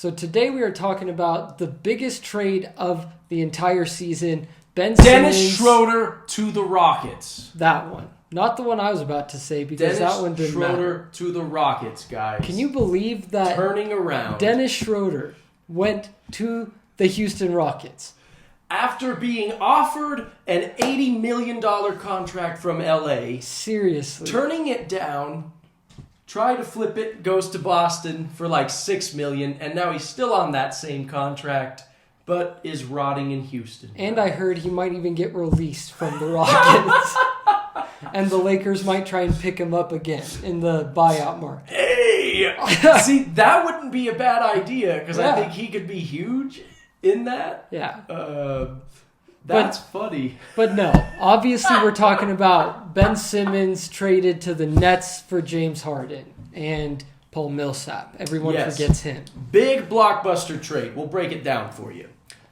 So today we are talking about the biggest trade of the entire season. Dennis Simmons, Schroeder to the Rockets. That one. Not the one I was about to say because that one didn't matter. Schroeder to the Rockets, guys. Can you believe that turning around? Dennis Schroeder went to the Houston Rockets after being offered an $80 million contract from LA. Seriously. Turning it down, tried to flip it, goes to Boston for like $6 million, and now he's still on that same contract, but is rotting in Houston. And I heard he might even get released from the Rockets. And the Lakers might try and pick him up again in the buyout market. Hey! See, that wouldn't be a bad idea, because I think he could be huge in that. Yeah. That's funny. But no, obviously we're talking about Ben Simmons traded to the Nets for James Harden and Paul Millsap. Everyone forgets him. Big blockbuster trade. We'll break it down for you.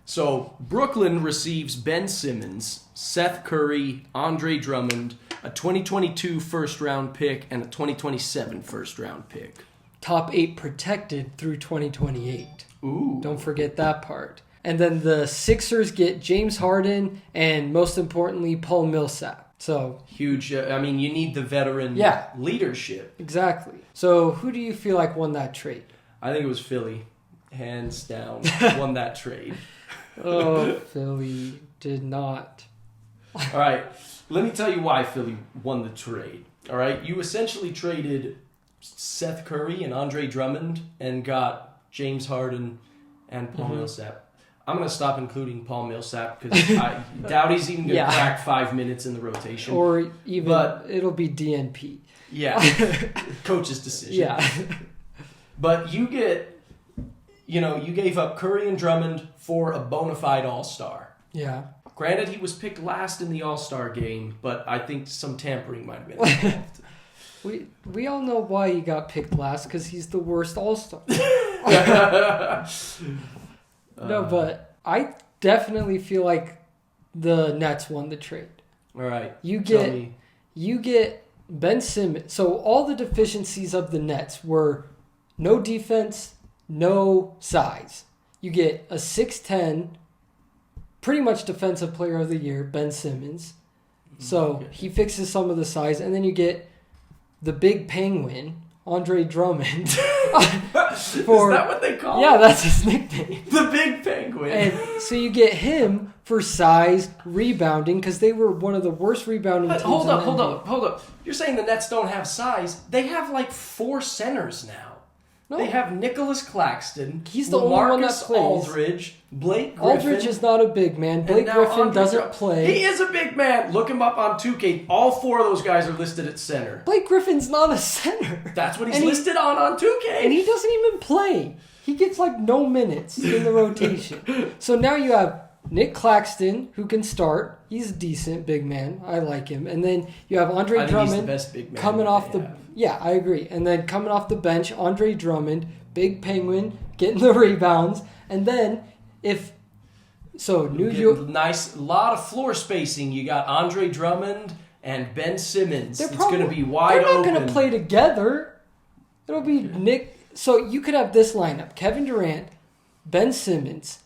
So Brooklyn receives Ben Simmons, Seth Curry, Andre Drummond, a 2022 first-round pick, and a 2027 first-round pick. Top 8 protected through 2028. Ooh. Don't forget that part. And then the Sixers get James Harden and, most importantly, Paul Millsap. So huge. You need the veteran leadership. Exactly. So who do you feel like won that trade? I think it was Philly. Hands down, won that trade. Oh, Philly did not. All right. Let me tell you why Philly won the trade. All right. You essentially traded Seth Curry and Andre Drummond and got James Harden and Paul Millsap. I'm going to stop including Paul Millsap because I doubt he's even going to crack 5 minutes in the rotation. Or even, it'll be DNP. Yeah. Coach's decision. Yeah. But you gave up Curry and Drummond for a bona fide all-star. Yeah. Granted, he was picked last in the all-star game, but I think some tampering might have been involved. We all know why he got picked last, because he's the worst all-star. No, but I definitely feel like the Nets won the trade. All right. You get Ben Simmons. So all the deficiencies of the Nets were no defense, no size. You get a 6'10", pretty much defensive player of the year, Ben Simmons. So he fixes some of the size. And then you get the big penguin, Andre Drummond. Is that what they call him? Yeah, that's his nickname. The big penguin. And so you get him for size, rebounding, because they were one of the worst rebounding teams. Hold up. You're saying the Nets don't have size? They have like 4 centers now. No. They have Nicholas Claxton. He's the only one that plays. Aldridge, Blake Griffin. Aldridge is not a big man. Blake Griffin doesn't play. He is a big man. Look him up on 2K. All 4 of those guys are listed at center. Blake Griffin's not a center. That's what he's listed on 2K. And he doesn't even play. He gets like no minutes in the rotation. So now you have Nick Claxton, who can start. He's a decent big man. I like him. And then you have Andre Drummond he's the best big man coming off the... Yeah, I agree. And then coming off the bench, Andre Drummond, big penguin, getting the rebounds. And then New York... Nice, lot of floor spacing. You got Andre Drummond and Ben Simmons. It's going to be wide open. They're not going to play together. It'll be Nick... So you could have this lineup. Kevin Durant, Ben Simmons,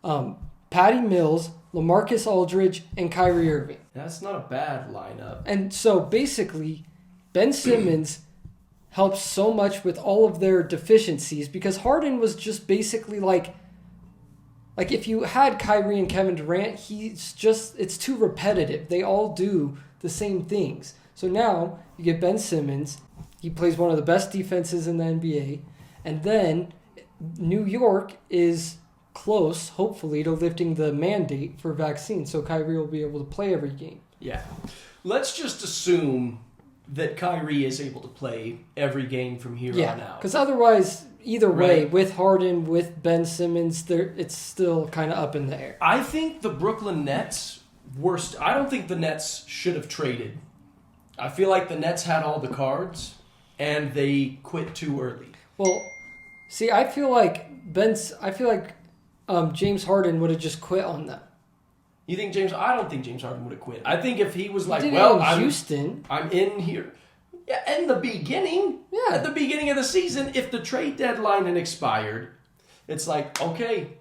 Patty Mills, LaMarcus Aldridge, and Kyrie Irving. That's not a bad lineup. And so basically, Ben Simmons helps so much with all of their deficiencies because Harden was just basically like if you had Kyrie and Kevin Durant, it's too repetitive. They all do the same things. So now you get Ben Simmons. He plays one of the best defenses in the NBA. And then New York is close, hopefully, to lifting the mandate for vaccines. So Kyrie will be able to play every game. Yeah. Let's just assume that Kyrie is able to play every game from here on out. Because otherwise, either way, with Harden, with Ben Simmons, it's still kind of up in the air. I think the Brooklyn Nets I don't think the Nets should have traded. I feel like the Nets had all the cards, and they quit too early. Well, see, I feel like James Harden would have just quit on them. You think I don't think James Harden would have quit. I think if he was like, Houston. I'm in here. Yeah, in the beginning. Yeah. At the beginning of the season, if the trade deadline had expired, it's like, okay,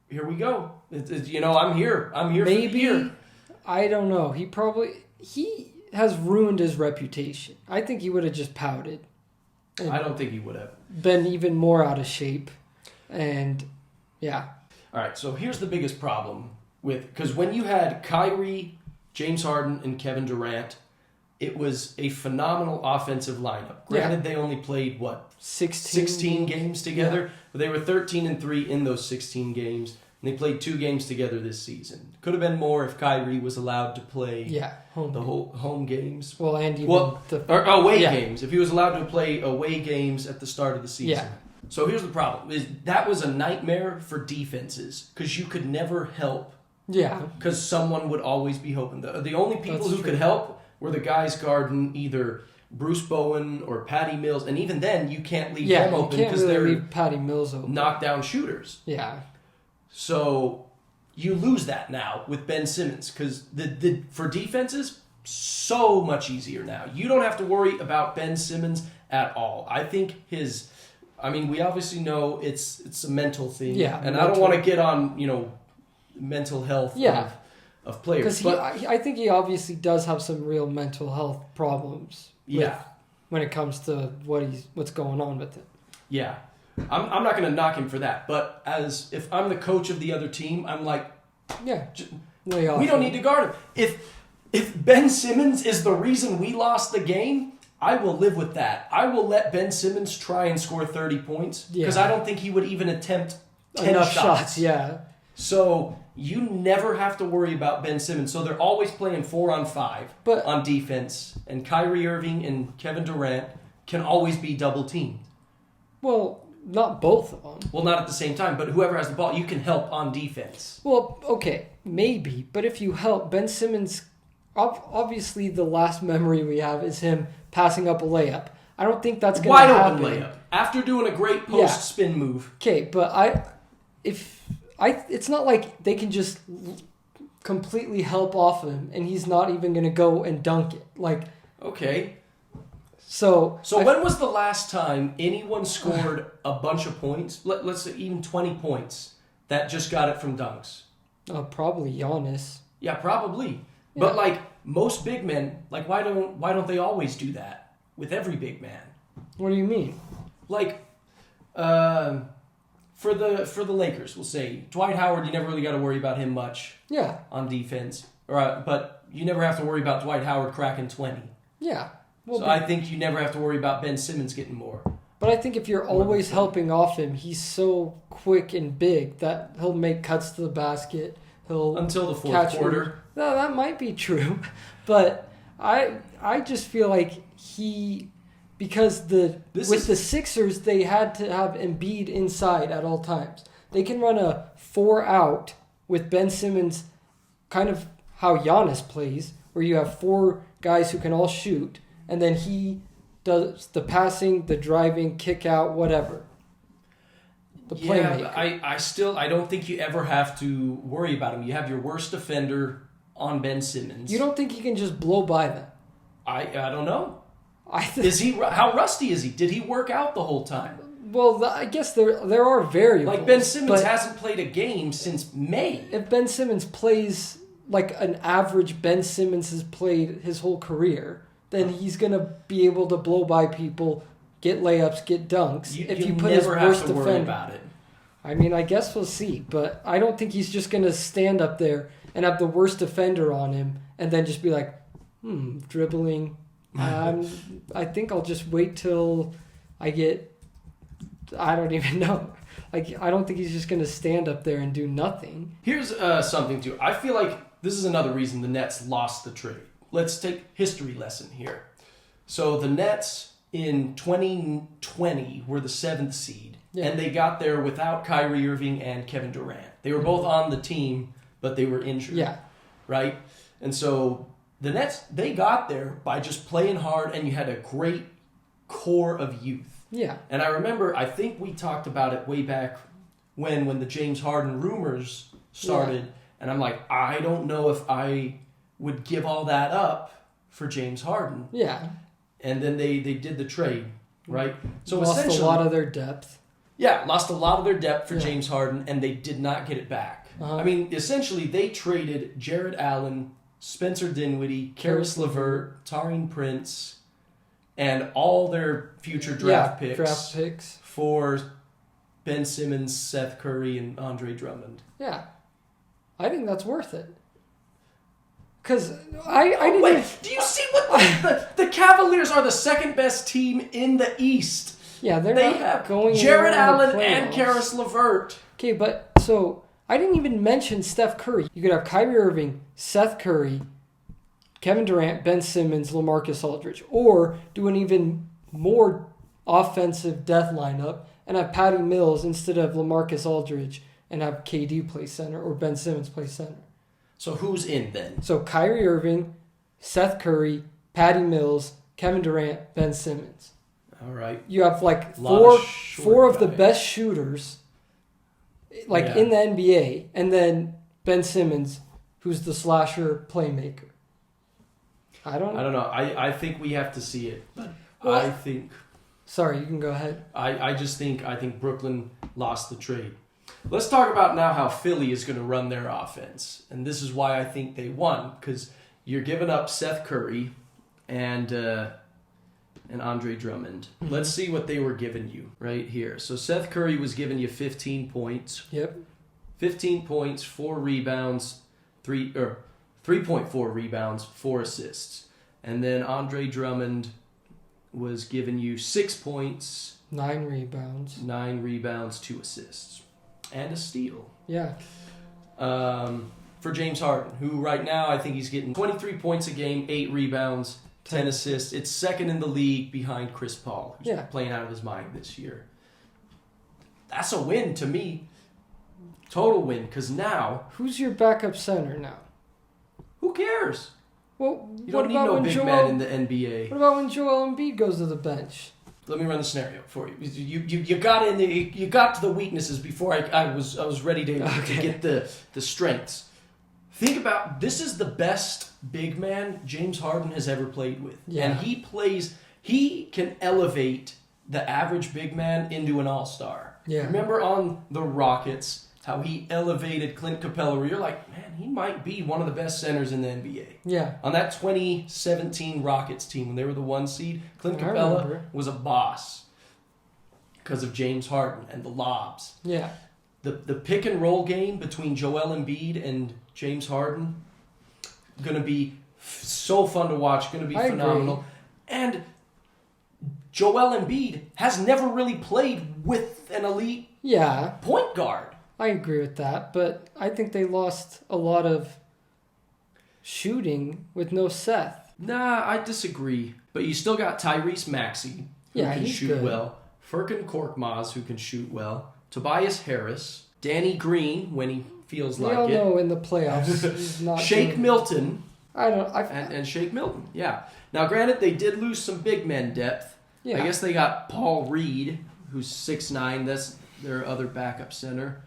here we go. I'm here. I'm here Maybe, for the year. I don't know. He has ruined his reputation. I think he would have just pouted. I don't think he would have. Been even more out of shape. And, yeah. All right, so here's the biggest problem because when you had Kyrie, James Harden, and Kevin Durant, it was a phenomenal offensive lineup. Granted, they only played, 16 games together? Yeah. But they were 13-3 in those 16 games. And they played 2 games together this season. Could have been more if Kyrie was allowed to play whole home games. Well, and even away games. If he was allowed to play away games at the start of the season. Yeah. So here's the problem: that was a nightmare for defenses because you could never help. Yeah. Because someone would always be hoping. The only people who could help were the guys guarding either Bruce Bowen or Patty Mills, and even then you can't leave them open because they're leave Patty Mills open. Knockdown shooters. Yeah. So you lose that now with Ben Simmons because for defenses, so much easier now. You don't have to worry about Ben Simmons at all. I think we obviously know it's a mental thing. Yeah. And I don't want to get on, mental health of players. Because I think he obviously does have some real mental health problems. When it comes to what's going on with him. Yeah. I'm not going to knock him for that, but if I'm the coach of the other team, I'm like, we don't need to guard him. If Ben Simmons is the reason we lost the game, I will live with that. I will let Ben Simmons try and score 30 points because I don't think he would even attempt 10 shots. Yeah. So you never have to worry about Ben Simmons. So they're always playing 4-on-5 on defense, and Kyrie Irving and Kevin Durant can always be double teamed. Well, not both of them. Well, not at the same time, but whoever has the ball, you can help on defense. Well, okay, maybe. But if you help, Ben Simmons, obviously the last memory we have is him passing up a layup. I don't think that's going to happen. Wide open layup. After doing a great post-spin move. Okay, but it's not like they can just completely help off him and he's not even going to go and dunk it. Okay. So when was the last time anyone scored a bunch of points? Let's say even 20 points that just got it from dunks. Probably Giannis. Yeah, probably. Yeah. But most big men, why don't they always do that with every big man? What do you mean? For the Lakers, we'll say Dwight Howard, you never really got to worry about him much. Yeah. On defense, but you never have to worry about Dwight Howard cracking 20. Yeah. Well, I think you never have to worry about Ben Simmons getting more. But I think if you're always helping off him, he's so quick and big that he'll make cuts to the basket. Until the fourth quarter. No, that might be true. But I just feel like because the Sixers, they had to have Embiid inside at all times. They can run a 4-out with Ben Simmons, kind of how Giannis plays, where you have 4 guys who can all shoot, and then he does the passing, the driving, kick out, whatever. The playmaker. Yeah, I don't think you ever have to worry about him. You have your worst defender on Ben Simmons. You don't think he can just blow by them? I don't know. How rusty is he? Did he work out the whole time? Well, I guess there are variables. Ben Simmons hasn't played a game since May. If Ben Simmons plays like an average Ben Simmons has played his whole career, then he's going to be able to blow by people, get layups, get dunks. If you put his worst defender, worry about it. I mean, I guess we'll see, but I don't think he's just going to stand up there and have the worst defender on him and then just be like, dribbling. I think I'll just wait till I don't even know. I don't think he's just going to stand up there and do nothing. Here's something too. I feel like this is another reason the Nets lost the trade. Let's take history lesson here. So the Nets in 2020 were the 7th seed, and they got there without Kyrie Irving and Kevin Durant. They were both on the team, but they were injured. Yeah. Right? And so the Nets, they got there by just playing hard, and you had a great core of youth. Yeah. And I remember, I think we talked about it way back when the James Harden rumors started, and I'm like, I don't know if I would give all that up for James Harden. Yeah. And then they did the trade, right? So lost a lot of their depth. Yeah, lost a lot of their depth for Yeah. James Harden, and they did not get it back. Uh-huh. I mean, essentially, they traded Jared Allen, Spencer Dinwiddie, Karis LeVert, Taurean Prince, and all their future draft picks for Ben Simmons, Seth Curry, and Andre Drummond. Yeah. I think that's worth it. Because I didn't... Wait, do you see what the Cavaliers are the second best team in the East? Yeah, they They not have going Jared anywhere in Allen the and playoffs. Karis LeVert. Okay, but so I didn't even mention Steph Curry. You could have Kyrie Irving, Seth Curry, Kevin Durant, Ben Simmons, LaMarcus Aldridge, or do an even more offensive death lineup and have Patty Mills instead of LaMarcus Aldridge and have KD play center or Ben Simmons play center. So who's in then? So Kyrie Irving, Seth Curry, Patty Mills, Kevin Durant, Ben Simmons. All right. You have like Lot four of the guys. best shooters in the NBA, and then Ben Simmons, who's the slasher playmaker. I don't know. I think we have to see it. But Well, I think Sorry, you can go ahead. I think Brooklyn lost the trade. Let's talk about now how Philly is going to run their offense. And this is why I think they won, because you're giving up Seth Curry and Andre Drummond. Mm-hmm. Let's see what they were giving you right here. So Seth Curry was giving you 15 points. Yep. 15 points, 4 rebounds, 3.4 rebounds, 4 assists. And then Andre Drummond was giving you 6 points, 9 rebounds. 9 rebounds, 2 assists, and a steal. Yeah. For James Harden, who right now I think he's getting 23 points a game, 8 rebounds, 10 assists. It's second in the league behind Chris Paul, who's playing out of his mind this year. That's a win to me. Total win, because now... Who's your backup center now? Who cares? Well, You don't need no big man in the NBA. What about when Joel Embiid goes to the bench? Let me run the scenario for you. You got in you got to the weaknesses before I was ready to get the strengths. Think about, this is the best big man James Harden has ever played with. Yeah. And he can elevate the average big man into an all-star. Yeah. Remember on the Rockets how he elevated Clint Capella, where you're like, man, he might be one of the best centers in the NBA. Yeah. On that 2017 Rockets team, when they were the 1 seed, Clint I Capella remember. was a boss because of James Harden and the lobs. Yeah. The pick and roll game between Joel Embiid and James Harden, going to be so fun to watch, going to be I phenomenal. agree. And Joel Embiid has never really played with an elite point guard. I agree with that, but I think they lost a lot of shooting with no Seth. Nah, I disagree. But you still got Tyrese Maxey, who can he's shoot good. well. Furkan Korkmaz, who can shoot well. Tobias Harris. Danny Green, when he feels We like all it. know in the playoffs he's not Shake doing- Milton. And Shake Milton, yeah. Now, granted, they did lose some big men depth. Yeah. I guess they got Paul Reed, who's 6'9". That's their other backup center.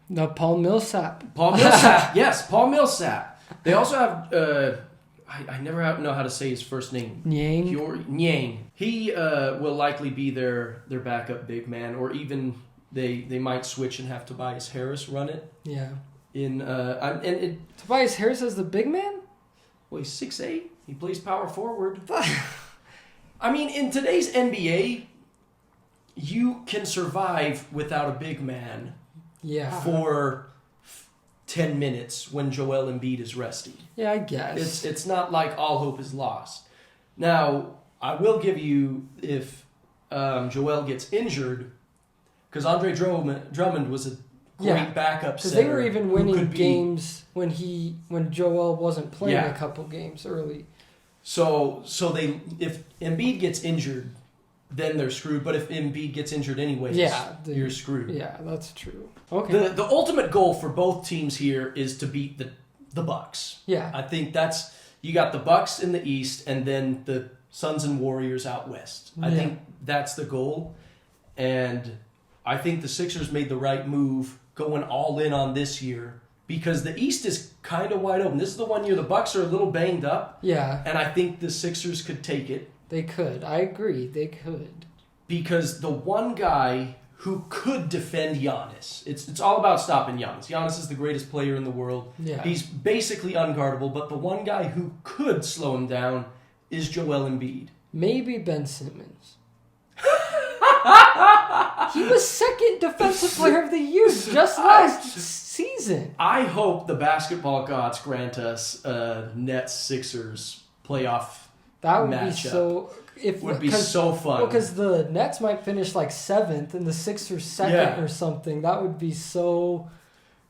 No, Paul Millsap. Paul Millsap. Yes, Paul Millsap. They also have... I never know how to say his first name. Nyang. He will likely be their backup big man, or even they might switch and have Tobias Harris run it. Yeah. Tobias Harris as the big man? Well, he's 6'8". He plays power forward. I mean, in today's NBA, you can survive without a big man for 10 minutes when Joel Embiid is resting. Yeah, I guess. It's not like all hope is lost. Now, I will give you, if Joel gets injured, because Andre Drummond was a great backup center. Because they were even winning games when Joel wasn't playing a couple games early. So if Embiid gets injured, then they're screwed. But if Embiid gets injured anyways, you're screwed. Yeah, that's true. Okay. The ultimate goal for both teams here is to beat the Bucks. Yeah. I think that's, you got the Bucks in the East and then the Suns and Warriors out West. I think that's the goal. And I think the Sixers made the right move going all in on this year, because the East is kind of wide open. This is the one year the Bucks are a little banged up. Yeah. And I think the Sixers could take it. They could. I agree. They could. Because the one guy who could defend Giannis. It's all about stopping Giannis. Giannis is the greatest player in the world. Yeah. He's basically unguardable, but the one guy who could slow him down is Joel Embiid. Maybe Ben Simmons. He was second defensive player of the year just last season. I hope the basketball gods grant us a Nets-Sixers playoff That would matchup. be so. Would be so fun. Because the Nets might finish like 7th and the Sixers 2nd or something. That would be so.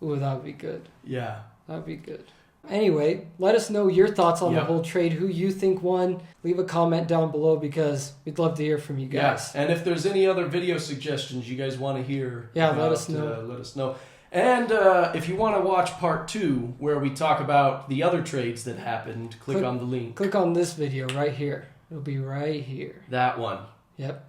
Ooh, that would be good. Yeah. That would be good. Anyway, let us know your thoughts on the Yep. whole trade, who you think won. Leave a comment down below because we'd love to hear from you guys. Yeah. And if there's any other video suggestions you guys want to hear, let us know. Let us know. And if you want to watch part 2, where we talk about the other trades that happened, click on the link. Click on this video right here. It'll be right here. That one. Yep.